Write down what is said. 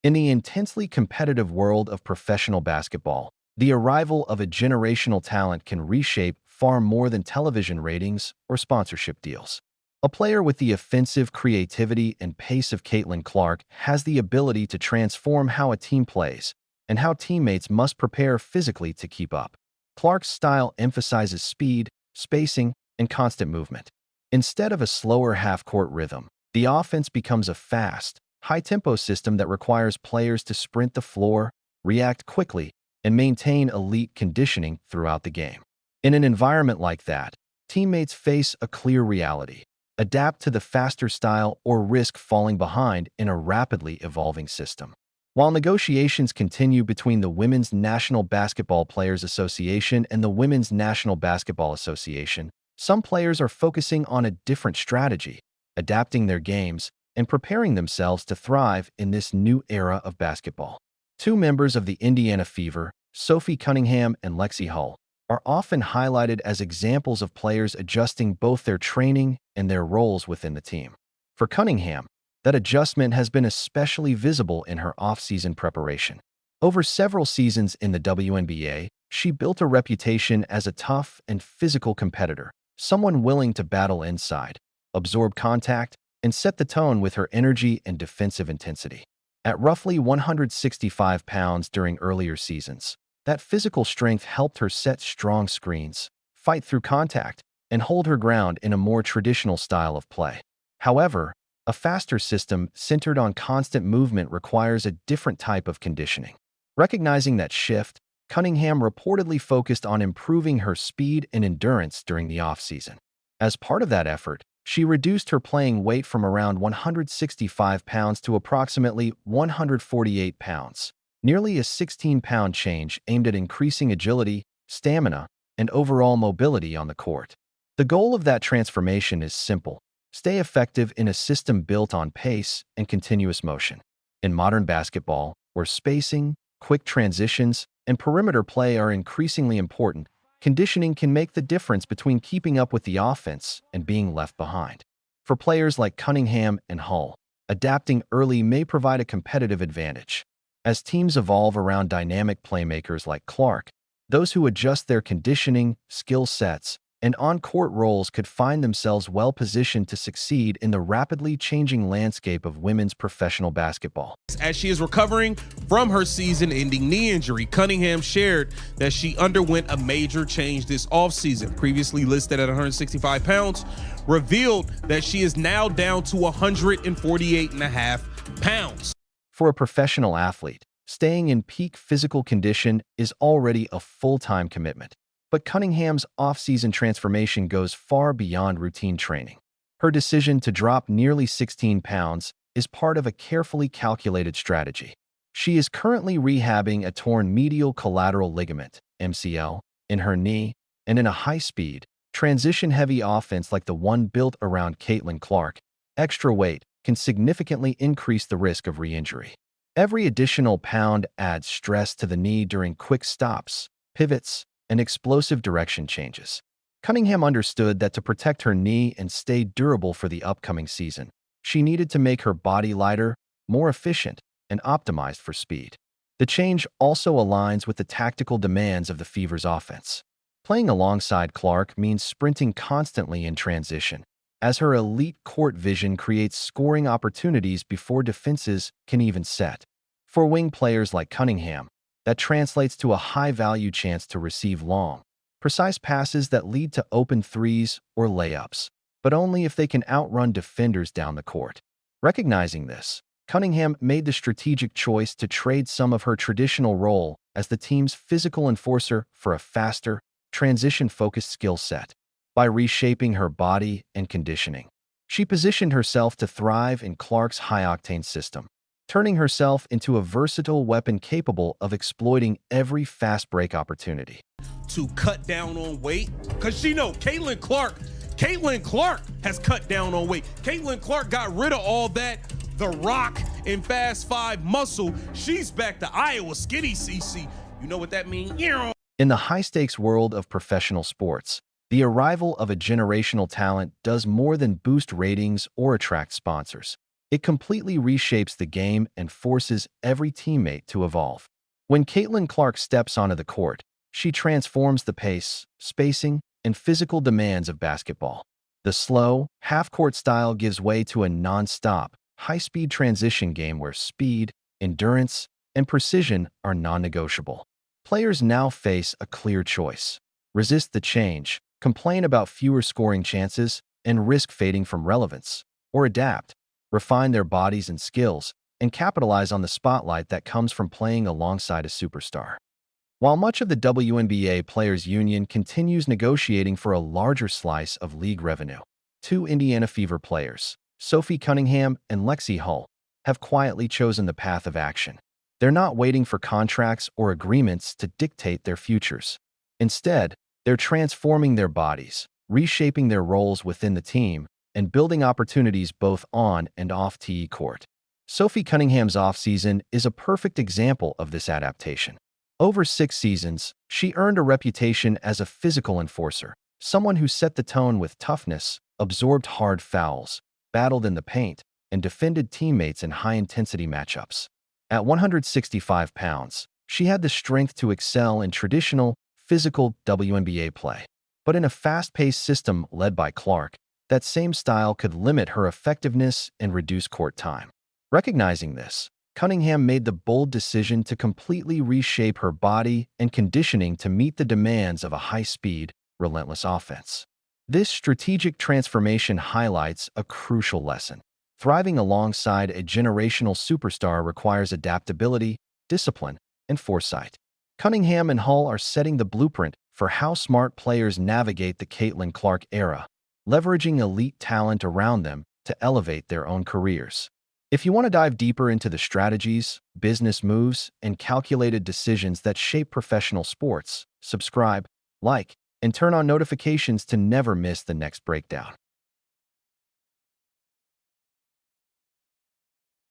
In the intensely competitive world of professional basketball, the arrival of a generational talent can reshape far more than television ratings or sponsorship deals. A player with the offensive creativity and pace of Caitlin Clark has the ability to transform how a team plays and how teammates must prepare physically to keep up. Clark's style emphasizes speed, spacing, and constant movement. Instead of a slower half-court rhythm, the offense becomes a fast, high-tempo system that requires players to sprint the floor, react quickly, and maintain elite conditioning throughout the game. In an environment like that, teammates face a clear reality: adapt to the faster style or risk falling behind in a rapidly evolving system. While negotiations continue between the Women's National Basketball Players Association and the Women's National Basketball Association, some players are focusing on a different strategy, adapting their games and preparing themselves to thrive in this new era of basketball. Two members of the Indiana Fever, Sophie Cunningham and Lexie Hull, are often highlighted as examples of players adjusting both their training and their roles within the team. For Cunningham, that adjustment has been especially visible in her off-season preparation. Over several seasons in the WNBA, she built a reputation as a tough and physical competitor, someone willing to battle inside, absorb contact, and set the tone with her energy and defensive intensity. At roughly 165 pounds during earlier seasons, that physical strength helped her set strong screens, fight through contact, and hold her ground in a more traditional style of play. However, a faster system centered on constant movement requires a different type of conditioning. Recognizing that shift, Cunningham reportedly focused on improving her speed and endurance during the offseason. As part of that effort, she reduced her playing weight from around 165 pounds to approximately 148 pounds, nearly a 16-pound change aimed at increasing agility, stamina, and overall mobility on the court. The goal of that transformation is simple: stay effective in a system built on pace and continuous motion. In modern basketball, where spacing, quick transitions, and perimeter play are increasingly important, conditioning can make the difference between keeping up with the offense and being left behind. For players like Cunningham and Hull, adapting early may provide a competitive advantage. As teams evolve around dynamic playmakers like Clark, those who adjust their conditioning, skill sets, and on-court roles could find themselves well-positioned to succeed in the rapidly changing landscape of women's professional basketball. As she is recovering from her season-ending knee injury, Cunningham shared that she underwent a major change this offseason. Previously listed at 165 pounds, revealed that she is now down to 148.5 pounds. For a professional athlete, staying in peak physical condition is already a full-time commitment. But Cunningham's off-season transformation goes far beyond routine training. Her decision to drop nearly 16 pounds is part of a carefully calculated strategy. She is currently rehabbing a torn medial collateral ligament, MCL, in her knee, and in a high-speed, transition-heavy offense like the one built around Caitlin Clark, extra weight can significantly increase the risk of re-injury. Every additional pound adds stress to the knee during quick stops, pivots, and explosive direction changes. Cunningham understood that to protect her knee and stay durable for the upcoming season, she needed to make her body lighter, more efficient, and optimized for speed. The change also aligns with the tactical demands of the Fever's offense. Playing alongside Clark means sprinting constantly in transition, as her elite court vision creates scoring opportunities before defenses can even set. For wing players like Cunningham, that translates to a high-value chance to receive long, precise passes that lead to open threes or layups, but only if they can outrun defenders down the court. Recognizing this, Cunningham made the strategic choice to trade some of her traditional role as the team's physical enforcer for a faster, transition-focused skill set. By reshaping her body and conditioning, she positioned herself to thrive in Clark's high-octane system, turning herself into a versatile weapon capable of exploiting every fast break opportunity. To cut down on weight, because Caitlin Clark has cut down on weight. Caitlin Clark got rid of all that The Rock and Fast 5 muscle. She's back to Iowa skinny CC. You know what that means? In the high-stakes world of professional sports, the arrival of a generational talent does more than boost ratings or attract sponsors. It completely reshapes the game and forces every teammate to evolve. When Caitlin Clark steps onto the court, she transforms the pace, spacing, and physical demands of basketball. The slow, half-court style gives way to a non-stop, high-speed transition game where speed, endurance, and precision are non-negotiable. Players now face a clear choice: resist the change, complain about fewer scoring chances, and risk fading from relevance, or adapt, refine their bodies and skills, and capitalize on the spotlight that comes from playing alongside a superstar. While much of the WNBA Players Union continues negotiating for a larger slice of league revenue, two Indiana Fever players, Sophie Cunningham and Lexie Hull, have quietly chosen the path of action. They're not waiting for contracts or agreements to dictate their futures. Instead, they're transforming their bodies, reshaping their roles within the team, and building opportunities both on and off the court. Sophie Cunningham's offseason is a perfect example of this adaptation. Over 6 seasons, she earned a reputation as a physical enforcer, someone who set the tone with toughness, absorbed hard fouls, battled in the paint, and defended teammates in high-intensity matchups. At 165 pounds, she had the strength to excel in traditional, physical WNBA play. But in a fast-paced system led by Clark, that same style could limit her effectiveness and reduce court time. Recognizing this, Cunningham made the bold decision to completely reshape her body and conditioning to meet the demands of a high-speed, relentless offense. This strategic transformation highlights a crucial lesson. Thriving alongside a generational superstar requires adaptability, discipline, and foresight. Cunningham and Hull are setting the blueprint for how smart players navigate the Caitlin Clark era, leveraging elite talent around them to elevate their own careers. If you want to dive deeper into the strategies, business moves, and calculated decisions that shape professional sports, subscribe, like, and turn on notifications to never miss the next breakdown.